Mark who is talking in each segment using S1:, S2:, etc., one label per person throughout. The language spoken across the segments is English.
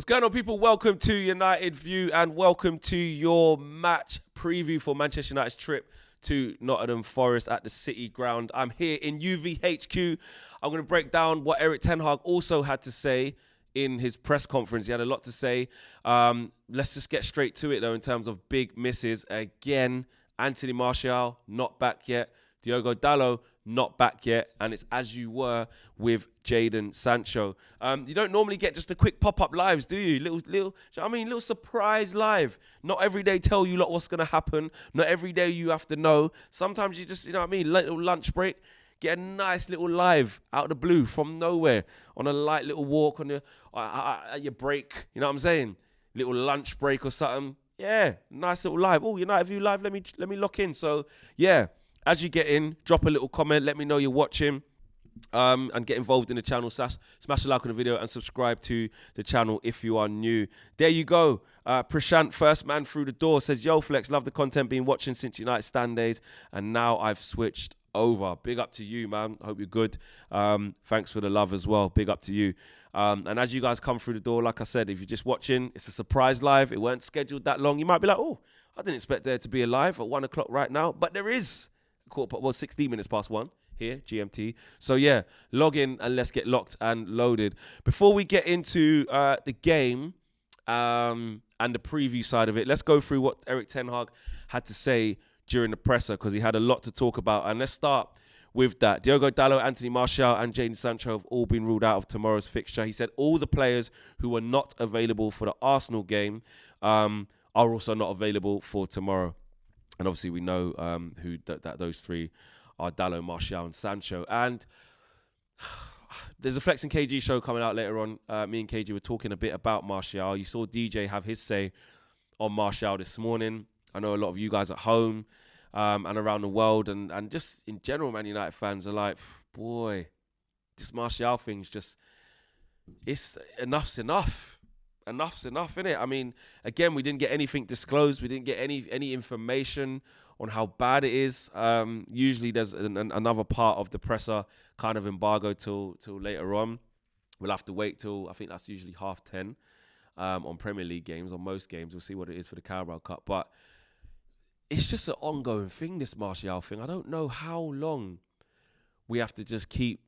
S1: What's going on, people? Welcome to United View and welcome to your match preview for Manchester United's trip to Nottingham Forest at the City Ground. I'm here in UVHQ. I'm going to break down what Erik ten Hag also had to say in his press conference. He had a lot to say. Let's just get straight to it, though, in terms of big misses. Again, Anthony Martial, not back yet. Diogo Dalot, not back yet. And it's as you were with Jadon Sancho. You don't normally get just a quick pop-up lives, do you? Little surprise live. Not every day tell you lot what's going to happen. Not every day you have to know. Sometimes you just, little lunch break. Get a nice little live out of the blue from nowhere on a light little walk on your break. You know what I'm saying? Little lunch break or something. Yeah, nice little live. Oh, United View live. Let me lock in. So yeah, as you get in, drop a little comment. Let me know you're watching. And get involved in the channel. Smash a like on the video and subscribe to the channel if you are new. There you go. Prashant, first man through the door, says, "Yo, Flex, love the content. Been watching since United stand days, and now I've switched over." Big up to you, man. Hope you're good. Thanks for the love as well. Big up to you. And as you guys come through the door, like I said, if you're just watching, it's a surprise live. It weren't scheduled that long. You might be like, oh, I didn't expect there to be a live at 1 o'clock right now. But there is. 16 minutes past 1 here, GMT. So yeah, log in and let's get locked and loaded. Before we get into the game and the preview side of it, let's go through what Erik ten Hag had to say during the presser, because he had a lot to talk about. And let's start with that. Diogo Dalot, Anthony Martial and Jadon Sancho have all been ruled out of tomorrow's fixture. He said all the players who were not available for the Arsenal game are also not available for tomorrow. And obviously we know who that those three are: Dalot, Martial and Sancho. And there's a Flex and KG show coming out later on. Me and KG were talking a bit about Martial. You saw DJ have his say on Martial this morning. I know a lot of you guys at home and around the world and just in general, Man United fans are like, boy, this Martial thing's just, enough's enough. Enough's enough, innit? I mean, again, we didn't get anything disclosed. We didn't get any information on how bad it is. Usually there's another part of the presser kind of embargo till later on. We'll have to wait till, I think that's usually 10:30 on Premier League games, on most games. We'll see what it is for the Carabao Cup. But it's just an ongoing thing, this Martial thing. I don't know how long we have to just keep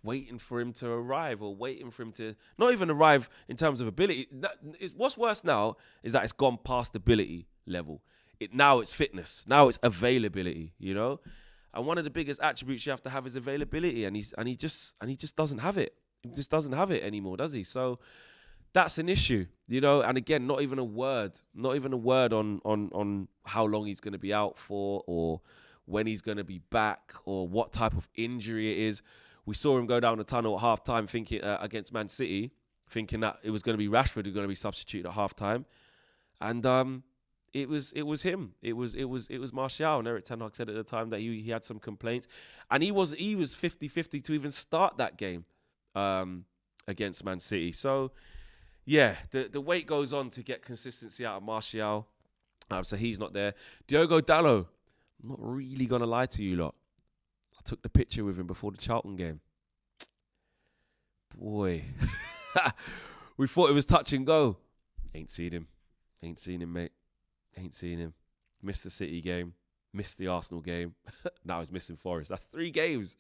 S1: waiting for him to arrive, or waiting for him to not even arrive in terms of ability. What's worse now is that it's gone past ability level. Now it's fitness. Now it's availability, you know? And one of the biggest attributes you have to have is availability, and he just doesn't have it. He just doesn't have it anymore, does he? So that's an issue, you know? And again, not even a word on how long he's going to be out for, or when he's going to be back, or what type of injury it is. We saw him go down the tunnel at half-time thinking against Man City, thinking that it was going to be Rashford who was going to be substituted at half-time. And it was him. It was Martial. And Erik ten Hag said at the time that he had some complaints. And he was 50-50 to even start that game against Man City. So, yeah, the wait goes on to get consistency out of Martial. So he's not there. Diogo Dalot, I'm not really going to lie to you lot. I took the picture with him before the Charlton game. Boy. We thought it was touch and go. Ain't seen him, mate. Ain't seen him. Missed the City game. Missed the Arsenal game. Now he's missing Forest. That's 3 games.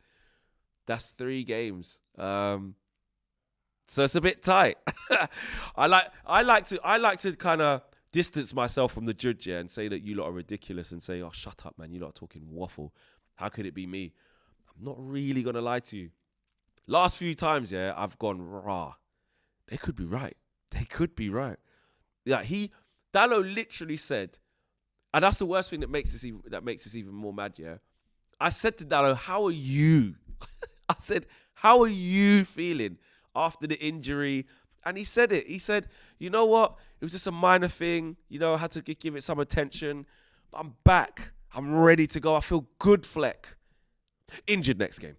S1: So it's a bit tight. I like to kind of distance myself from the judge, yeah, and say that you lot are ridiculous and say, oh, shut up, man. You lot are talking waffle. How could it be me? I'm not really going to lie to you. Last few times, yeah, I've gone, rah. They could be right. Yeah, Dalot literally said, and that's the worst thing that makes this even more mad, yeah. I said to Dalot, how are you? I said, how are you feeling after the injury? And he said it. He said, you know what? It was just a minor thing. You know, I had to give it some attention. But I'm back. I'm ready to go. I feel good, Fleck. Injured next game.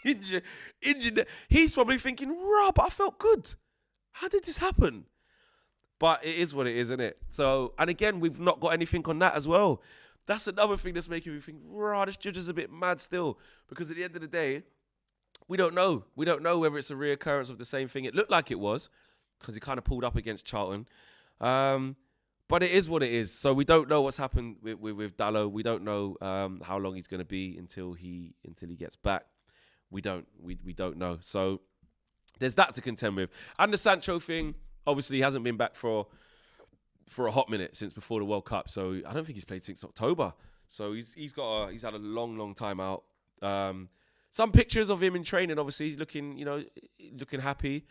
S1: Injured. He's probably thinking, Rob, I felt good. How did this happen? But it is what it is, isn't it? So, and again, we've not got anything on that as well. That's another thing that's making me think, rah, this judge is a bit mad still. Because at the end of the day, we don't know. We don't know whether it's a reoccurrence of the same thing. It looked like it was because he kind of pulled up against Charlton. But it is what it is. So we don't know what's happened with Dalot. We don't know how long he's going to be until he gets back. We don't know. So there's that to contend with. And the Sancho thing, obviously, he hasn't been back for a hot minute since before the World Cup. So I don't think he's played since October. So he's had a long time out. Some pictures of him in training, obviously, he's looking happy.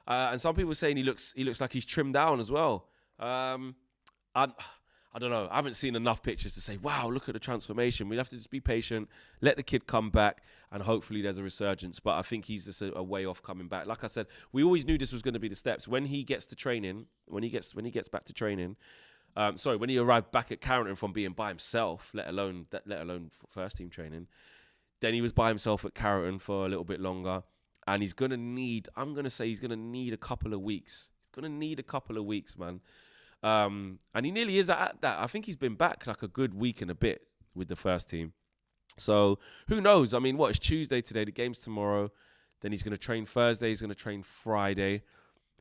S1: And some people are saying he looks like he's trimmed down as well. I don't know. I haven't seen enough pictures to say, wow, look at the transformation. We have to just be patient, let the kid come back, and hopefully there's a resurgence. But I think he's just a way off coming back. Like I said, we always knew this was going to be the steps. When he gets to training, when he gets back to training, when he arrived back at Carrington from being by himself, let alone first team training, then he was by himself at Carrington for a little bit longer. And he's going to need, I'm going to say he's going to need a couple of weeks. He's going to need a couple of weeks, man. And he nearly is at that. I think he's been back like a good week and a bit with the first team. So who knows? I mean, it's Tuesday today? The game's tomorrow. Then he's going to train Thursday. He's going to train Friday.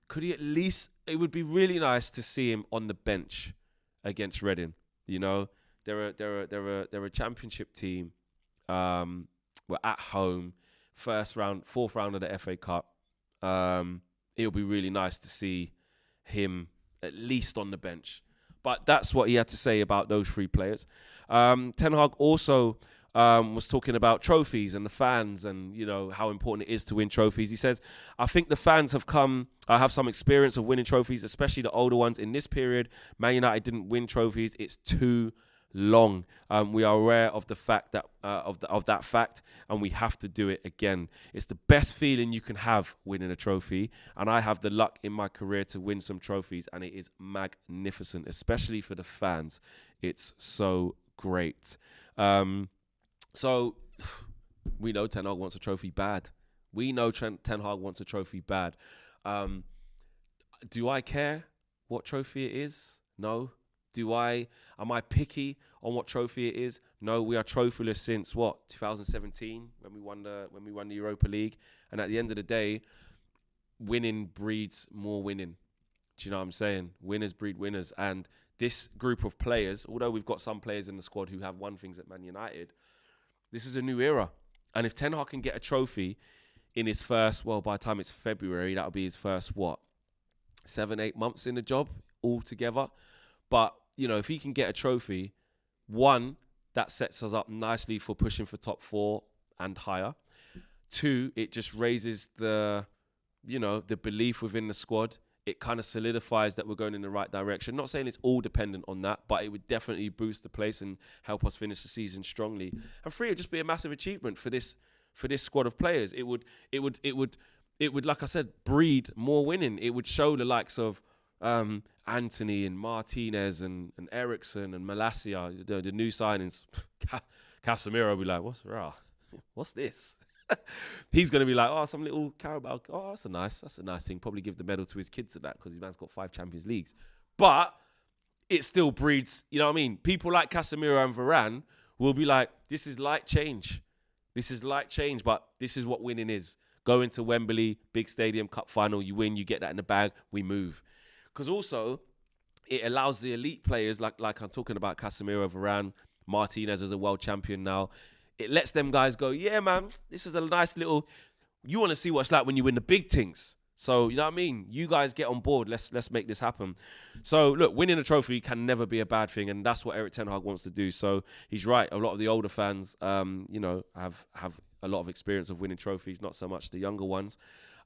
S1: Could he at least, it would be really nice to see him on the bench against Reading. You know, they're a championship team. We're at home. Fourth round of the FA Cup. It would be really nice to see him at least on the bench. But that's what he had to say about those three players. Ten Hag also was talking about trophies and the fans and, you know, how important it is to win trophies. He says, I think the fans have some experience of winning trophies, especially the older ones. In this period, Man United didn't win trophies. It's too long. We are aware of the fact that of that fact, and we have to do it again. It's the best feeling you can have winning a trophy, and I have the luck in my career to win some trophies, and it is magnificent, especially for the fans. It's so great. So we know Ten Hag wants a trophy bad. We know Ten Hag wants a trophy bad. Do I care what trophy it is? No. Am I picky on what trophy it is? No, we are trophyless since 2017 when we won the Europa League. And at the end of the day, winning breeds more winning. Do you know what I'm saying? Winners breed winners. And this group of players, although we've got some players in the squad who have won things at Man United, this is a new era. And if Ten Hag can get a trophy in his first, by the time it's February, that'll be his first 7-8 months in the job altogether. But, you know, if he can get a trophy, one, that sets us up nicely for pushing for top 4 and higher. Two, it just raises the belief within the squad. It kind of solidifies that we're going in the right direction. Not saying it's all dependent on that, but it would definitely boost the place and help us finish the season strongly. And three, it would just be a massive achievement for this squad of players. It would, like I said, breed more winning. It would show the likes of Anthony and Martinez and Eriksson and Malacia, the new signings. Casemiro will be like, what's this? He's going to be like, some little Carabao. Oh, that's a nice thing. Probably give the medal to his kids at that because his man's got 5 Champions Leagues. But it still breeds, you know what I mean? People like Casemiro and Varane will be like, this is light change. But this is what winning is. Go into Wembley, big stadium, cup final, you win, you get that in the bag, we move. Because also, it allows the elite players, like I'm talking about Casemiro, Varane, Martinez as a world champion now. It lets them guys go, yeah, man, this is a nice little... You want to see what it's like when you win the big things. So, you know what I mean? You guys get on board. Let's make this happen. So, look, winning a trophy can never be a bad thing, and that's what Erik ten Hag wants to do. So, he's right. A lot of the older fans, have a lot of experience of winning trophies, not so much the younger ones.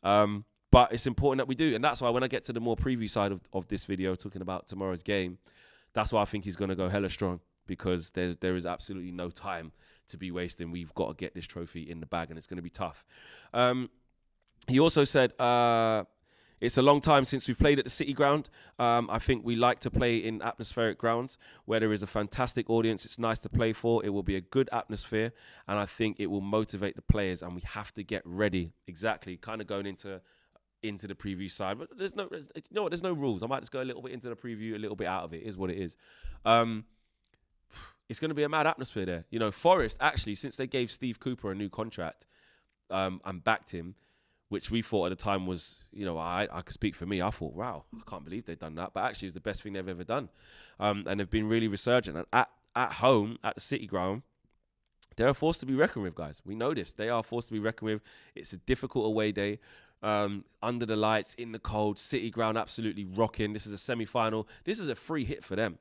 S1: But it's important that we do. And that's why when I get to the more preview side of this video, talking about tomorrow's game, that's why I think he's going to go hella strong, because there is absolutely no time to be wasting. We've got to get this trophy in the bag, and it's going to be tough. He also said, it's a long time since we've played at the City Ground. I think we like to play in atmospheric grounds where there is a fantastic audience. It's nice to play for. It will be a good atmosphere, and I think it will motivate the players, and we have to get ready. Exactly, kind of going into the preview side. But there's no rules. I might just go a little bit into the preview, a little bit out of it. It is what it is. It's going to be a mad atmosphere there. You know, Forest, actually, since they gave Steve Cooper a new contract, and backed him, which we thought at the time was, I could speak for me. I thought, wow, I can't believe they've done that. But actually, it's the best thing they've ever done. And they've been really resurgent. And at home, at the City Ground, they're a force to be reckoned with, guys. We know this. They are a force to be reckoned with. It's a difficult away day. Under the lights, in the cold, City Ground absolutely rocking. This is a semi-final. This is a free hit for them,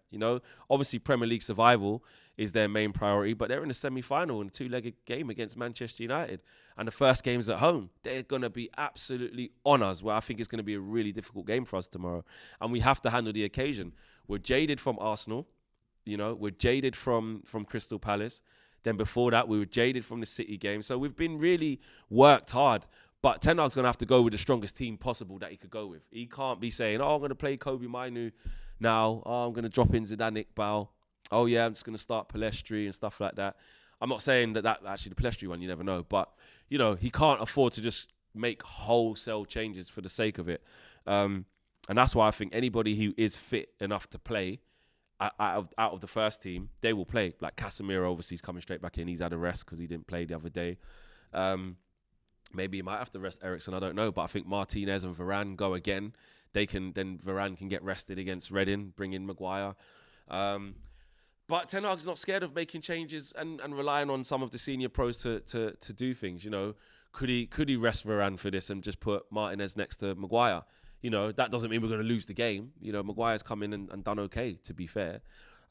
S1: Obviously, Premier League survival is their main priority, but they're in a semi-final in a two-legged game against Manchester United. And the first game's at home. They're going to be absolutely on us, where I think it's going to be a really difficult game for us tomorrow. And we have to handle the occasion. We're jaded from Arsenal, We're jaded from Crystal Palace. Then before that, we were jaded from the City game. So we've been really worked hard. But Ten Hag's going to have to go with the strongest team possible that he could go with. He can't be saying, I'm going to play Kobe Mainu now. I'm going to drop in Zidane Iqbal. Oh, yeah, I'm just going to start Palestri and stuff like that. I'm not saying that actually the Palestri one, you never know. But, he can't afford to just make wholesale changes for the sake of it. And that's why I think anybody who is fit enough to play out of the first team, they will play. Like Casemiro, obviously, he's coming straight back in. He's had a rest because he didn't play the other day. Maybe he might have to rest Eriksen, I don't know. But I think Martinez and Varane go again. Varane can get rested against Reading, bring in Maguire. But Ten Hag's not scared of making changes and relying on some of the senior pros to do things. Could he rest Varane for this and just put Martinez next to Maguire? That doesn't mean we're going to lose the game. Maguire's come in and done okay, to be fair.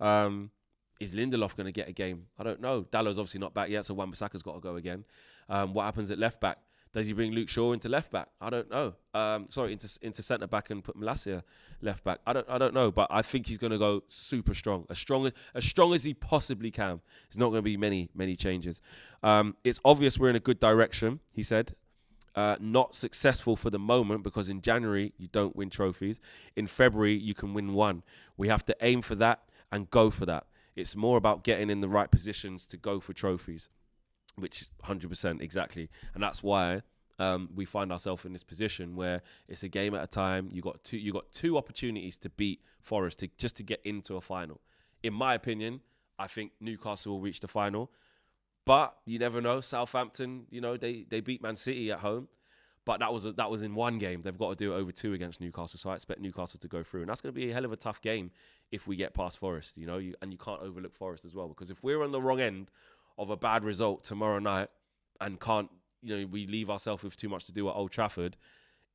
S1: Is Lindelof going to get a game? I don't know. Dallow's obviously not back yet, so Wan-Bissaka's got to go again. What happens at left back? Does he bring Luke Shaw into left back? I don't know. Into centre back and put Malacia left back. I don't know, but I think he's going to go super strong, as strong as he possibly can. There's not going to be many changes. It's obvious we're in a good direction, he said. Not successful for the moment because in January you don't win trophies. In February you can win one. We have to aim for that and go for that. It's more about getting in the right positions to go for trophies, which 100% exactly. And that's why we find ourselves in this position where it's a game at a time. You got two opportunities to beat Forest just to get into a final. In my opinion, I think Newcastle will reach the final. But you never know. Southampton, they beat Man City at home. But that was in one game. They've got to do it over two against Newcastle. So I expect Newcastle to go through. And that's going to be a hell of a tough game if we get past Forest, and you can't overlook Forest as well. Because if we're on the wrong end of a bad result tomorrow night and we leave ourselves with too much to do at Old Trafford,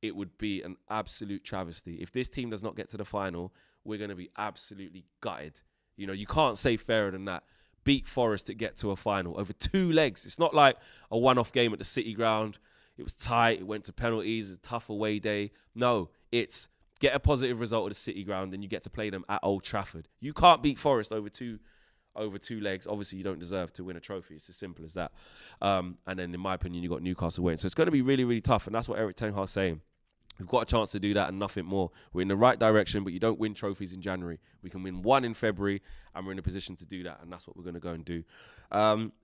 S1: it would be an absolute travesty. If this team does not get to the final, we're going to be absolutely gutted. You can't say fairer than that. Beat Forest to get to a final over 2 legs. It's not like a one-off game at the City Ground. It was tight. It went to penalties. A tough away day. No, it's get a positive result at the City Ground and you get to play them at Old Trafford. You can't beat Forest over two legs. Obviously, you don't deserve to win a trophy. It's as simple as that. And then, in my opinion, you got Newcastle winning. So it's going to be really, really tough. And that's what Erik Ten Hag's saying. We've got a chance to do that and nothing more. We're in the right direction, but you don't win trophies in January. We can win one in February, and we're in a position to do that, and that's what we're going to go and do.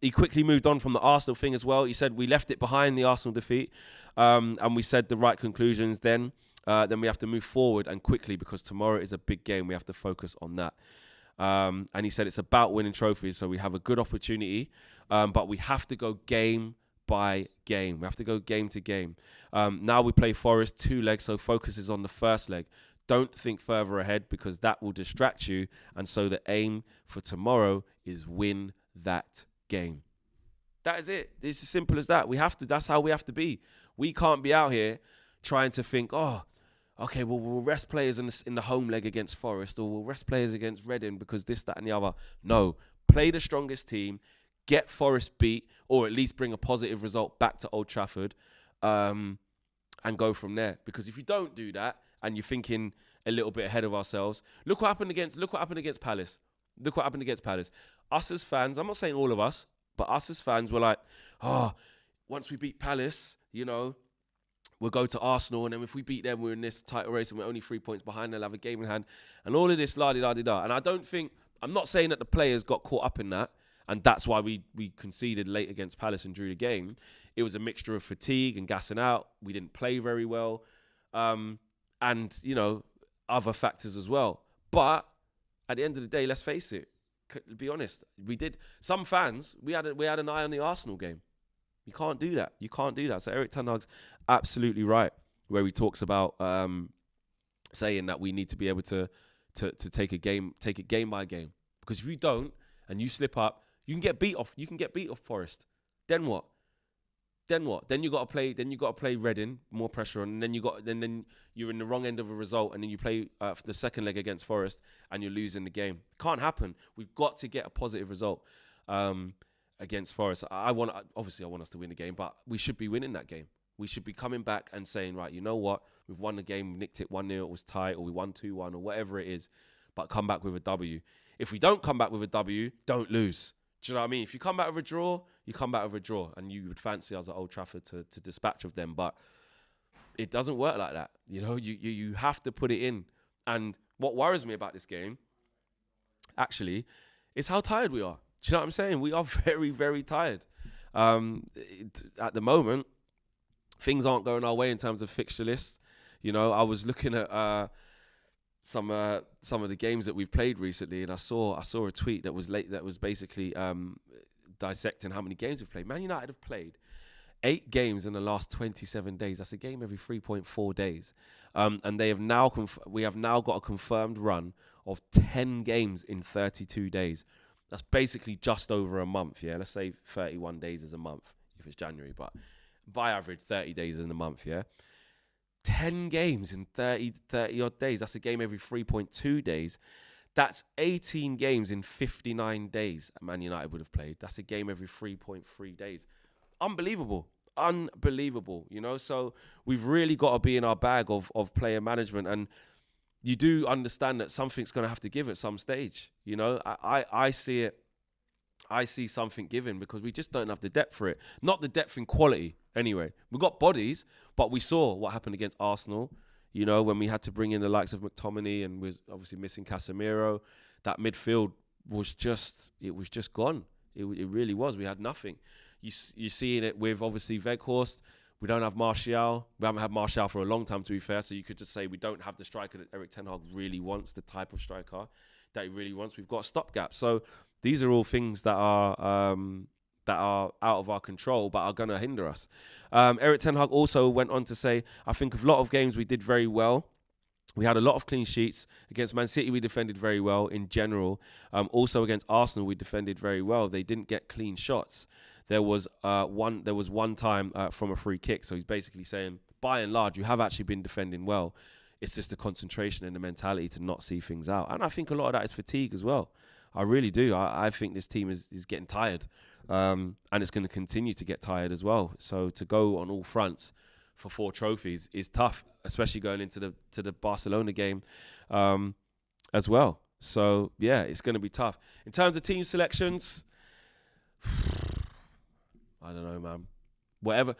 S1: He quickly moved on from the Arsenal thing as well. He said we left it behind, the Arsenal defeat, and we said the right conclusions then. Then we have to move forward and quickly because tomorrow is a big game. We have to focus on that. And he said it's about winning trophies, so we have a good opportunity, but we have to go game by game. We have to go game to game. Now we play Forest 2 legs, so focus is on the first leg. Don't think further ahead because that will distract you. And so the aim for tomorrow is win that game. That is it. It's as simple as that. That's how we have to be. We can't be out here trying to think, okay, well, we'll rest players in the home leg against Forest, or we'll rest players against Reading because this, that, and the other. No, play the strongest team, get Forest beat, or at least bring a positive result back to Old Trafford, and go from there. Because if you don't do that, and you're thinking a little bit ahead of ourselves, look what happened against Palace. Look what happened against Palace. Us as fans, I'm not saying all of us, but us as fans were like, once we beat Palace, we'll go to Arsenal, and then if we beat them, we're in this title race, and we're only 3 points behind. They'll have a game in hand, and all of this la-di-da-di-da. And I'm not saying that the players got caught up in that, and that's why we conceded late against Palace and drew the game. It was a mixture of fatigue and gassing out. We didn't play very well, and other factors as well. But at the end of the day, let's face it. Be honest, we did. Some fans, we had an eye on the Arsenal game. You can't do that. You can't do that. So Erik ten Hag's absolutely right where he talks about saying that we need to be able to take it game by game. Because if you don't and you slip up, you can get beat off. You can get beat off Forest. Then what? Then you got to play Reading, more pressure on, and then then you're in the wrong end of a result, and then you play for the second leg against Forest, and you're losing the game. Can't happen. We've got to get a positive result against Forest. I want us to win the game, but we should be winning that game. We should be coming back and saying, right, you know what? We've won the game, we nicked it 1-0, it was tight, or we won 2-1, or whatever it is, but come back with a W. If we don't come back with a W, don't lose. Do you know what I mean? If you come back with a draw, you come back with a draw, and you would fancy us at Old Trafford to dispatch of them, but it doesn't work like that. You know, you have to put it in. And what worries me about this game, actually, is how tired we are. Do you know what I'm saying? We are very, very tired. At the moment, things aren't going our way in terms of fixture list. You know, I was looking at some of the games that we've played recently, and I saw a tweet that was basically dissecting how many games we've played. Man United have played 8 games in the last 27 days. That's a game every 3.4 days, and we have now got a confirmed run of 10 games in 32 days. That's basically just over a month. Yeah, let's say 31 days is a month if it's January, but by average 30 days in a month. Yeah. 10 games in 30 odd days. That's a game every 3.2 days. That's 18 games in 59 days Man United would have played. That's a game every 3.3 days. Unbelievable. You know, so we've really got to be in our bag of player management, and you do understand that something's going to have to give at some stage. You know, I see it. I see something given because we just don't have the depth for it. Not the depth in quality, anyway. We've got bodies, but we saw what happened against Arsenal, you know, when we had to bring in the likes of McTominay and was obviously missing Casemiro. That midfield was just gone. It really was. We had nothing. You're seeing it with, obviously, Weghorst. We don't have Martial. We haven't had Martial for a long time, to be fair, so you could just say we don't have the striker that Erik ten Hag really wants, the type of striker that he really wants. We've got a stopgap. So these are all things that are out of our control, but are going to hinder us. Erik ten Hag also went on to say, I think a lot of games we did very well. We had a lot of clean sheets. Against Man City, we defended very well in general. Also against Arsenal, we defended very well. They didn't get clean shots. There was one time from a free kick. So he's basically saying, by and large, you have actually been defending well. It's just the concentration and the mentality to not see things out. And I think a lot of that is fatigue as well. I really do. I think this team is getting tired. And it's going to continue to get tired as well. So to go on all fronts for 4 trophies is tough, especially going into the Barcelona game as well. So, yeah, it's going to be tough. In terms of team selections, I don't know, man. Whatever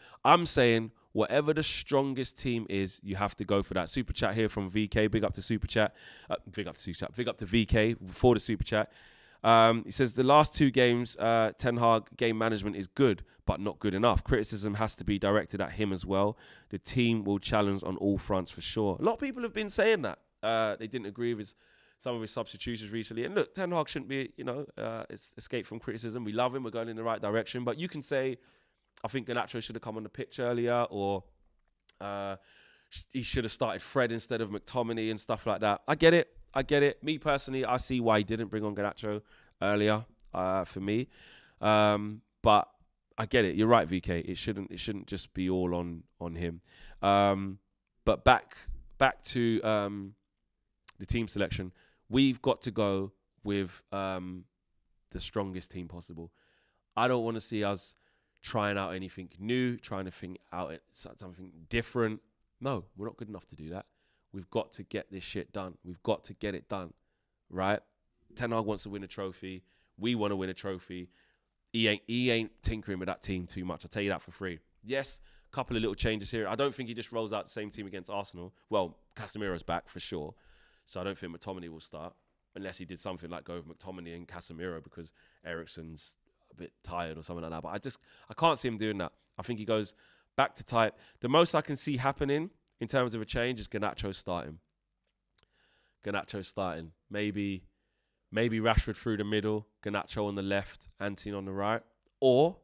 S1: the strongest team is, you have to go for that. Super chat here from VK. Big up to Super Chat. Big up to VK for the Super Chat. He says the last 2 games, Ten Hag game management is good, but not good enough. Criticism has to be directed at him as well. The team will challenge on all fronts for sure. A lot of people have been saying that. They didn't agree with some of his substitutions recently. And look, Ten Hag shouldn't be, escape from criticism. We love him. We're going in the right direction. But you can say, I think Garnacho should have come on the pitch earlier, or he should have started Fred instead of McTominay and stuff like that. I get it. Me personally, I see why he didn't bring on Garnacho earlier for me. But I get it. You're right, VK. It shouldn't just be all on him. But back to the team selection. We've got to go with the strongest team possible. I don't want to see us trying out anything new, trying to think out something different. No, we're not good enough to do that. We've got to get this shit done. We've got to get it done, right? Ten Hag wants to win a trophy. We want to win a trophy. He ain't tinkering with that team too much. I'll tell you that for free. Yes, a couple of little changes here. I don't think he just rolls out the same team against Arsenal. Well, Casemiro's back for sure. So I don't think McTominay will start unless he did something like go with McTominay and Casemiro because Eriksen's a bit tired or something like that. But I can't see him doing that. I think he goes back to type. The most I can see happening in terms of a change is Garnacho starting. Maybe Rashford through the middle, Garnacho on the left, Antony on the right. Or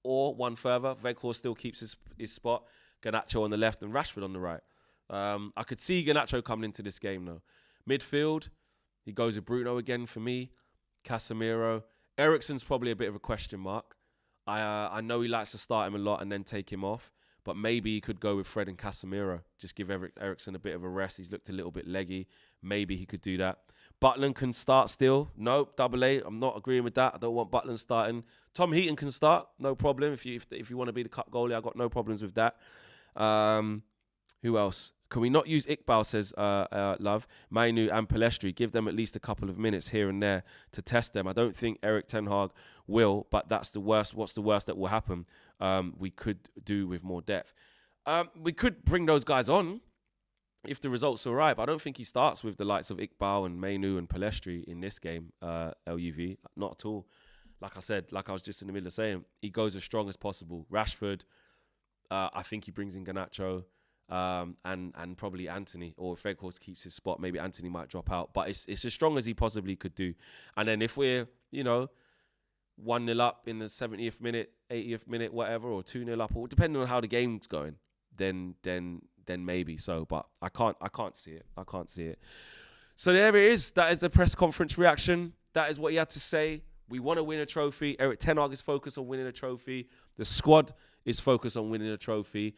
S1: Or one further, Weghorst still keeps his spot. Garnacho on the left and Rashford on the right. I could see Garnacho coming into this game though. Midfield, he goes with Bruno again for me. Casemiro. Eriksen's probably a bit of a question mark. I know he likes to start him a lot and then take him off. But maybe he could go with Fred and Casemiro. Just give Eriksen a bit of a rest. He's looked a little bit leggy. Maybe he could do that. Butland can start still. No, double A. I'm not agreeing with that. I don't want Butland starting. Tom Heaton can start. No problem. If you want to be the cup goalie, I've got no problems with that. Who else? Can we not use Iqbal, says Love, Mainu and Palestri? Give them at least a couple of minutes here and there to test them. I don't think Erik Ten Hag will, but that's the worst. What's the worst that will happen? We could do with more depth. We could bring those guys on if the results are right, but I don't think he starts with the likes of Iqbal and Mainu and Palestri in this game, LUV. Not at all. Like I said, like I was just in the middle of saying, he goes as strong as possible. Rashford, I think he brings in Garnacho. And probably Anthony, or if Weghorst keeps his spot, maybe Anthony might drop out. But it's as strong as he possibly could do. And then if we're, 1-0 up in the 70th minute, 80th minute, whatever, or 2-0 up, or depending on how the game's going, then maybe so. But I can't see it. I can't see it. So there it is. That is the press conference reaction. That is what he had to say. We want to win a trophy. Erik Ten Hag is focused on winning a trophy. The squad is focused on winning a trophy.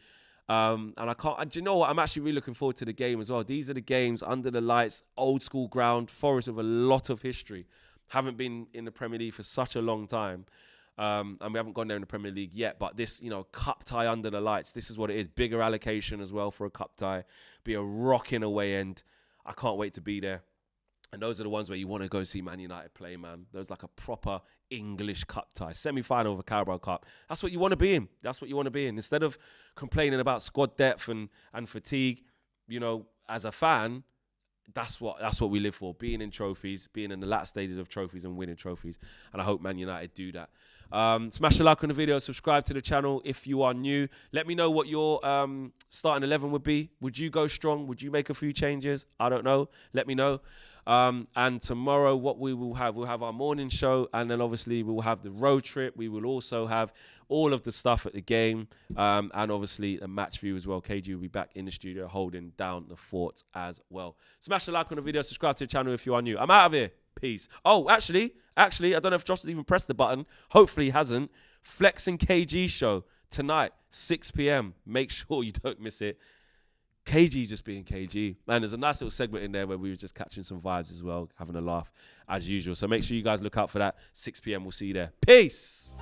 S1: And do you know what? I'm actually really looking forward to the game as well. These are the games under the lights, old school ground, Forest with a lot of history. Haven't been in the Premier League for such a long time. And we haven't gone there in the Premier League yet. But this, cup tie under the lights, this is what it is. Bigger allocation as well for a cup tie. Be a rocking away end. I can't wait to be there. And those are the ones where you want to go see Man United play, man. There's like a proper English cup tie. Semi-final of a Carabao Cup. That's what you want to be in. That's what you want to be in. Instead of complaining about squad depth and fatigue, as a fan, that's what we live for. Being in trophies, being in the latter stages of trophies and winning trophies. And I hope Man United do that. Smash a like on the video. Subscribe to the channel if you are new. Let me know what your starting 11 would be. Would you go strong? Would you make a few changes? I don't know. Let me know. And tomorrow, what we'll have our morning show, and then obviously we'll have the road trip. We will also have all of the stuff at the game, and obviously a match view as well. KG will be back in the studio holding down the fort as well. Smash the like on the video, subscribe to the channel if you are new. I'm out of here. Peace. Oh, actually, I don't know if Josh has even pressed the button. Hopefully he hasn't. Flex and KG show tonight, 6 p.m. Make sure you don't miss it. KG just being KG. Man, there's a nice little segment in there where we were just catching some vibes as well, having a laugh as usual. So make sure you guys look out for that. 6 p.m. We'll see you there. Peace.